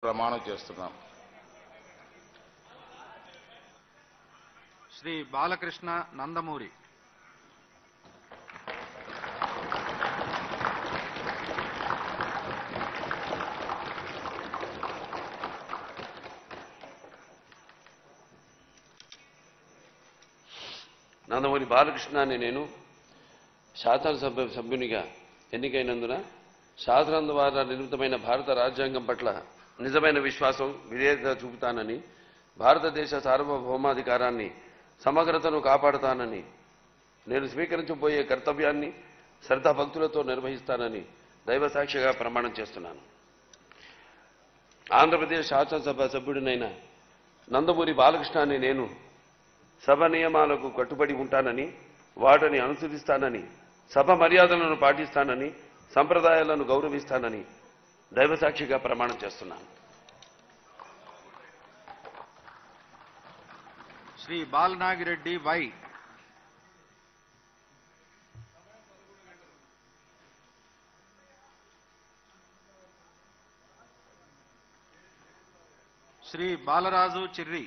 ప్రమాణం చేస్తున్నాం. శ్రీ బాలకృష్ణ నందమూరి. నందమూరి బాలకృష్ణ అని నేను శాసనసభ సభ్యునిగా ఎన్నికైనందున శాసనం ద్వారా నిర్మితమైన భారత రాజ్యాంగం పట్ల నిజమైన విశ్వాసం, విధేయత చూపుతానని, భారతదేశ సార్వభౌమాధికారాన్ని, సమగ్రతను కాపాడుతానని, నేను స్వీకరించబోయే కర్తవ్యాన్ని శ్రద్ధాభక్తులతో నిర్వహిస్తానని దైవసాక్షిగా ప్రమాణం చేస్తున్నాను. ఆంధ్రప్రదేశ్ శాసనసభ సభ్యుడినైన నందమూరి బాలకృష్ణ అని నేను సభ నియమాలకు కట్టుబడి ఉంటానని, వాటిని అనుసరిస్తానని, సభ మర్యాదలను పాటిస్తానని, సంప్రదాయాలను గౌరవిస్తానని దైవసాక్షిగా ప్రమాణం చేస్తున్నాను. శ్రీ బాలనాగిరెడ్డి వై. శ్రీ బాలరాజు చిర్రి.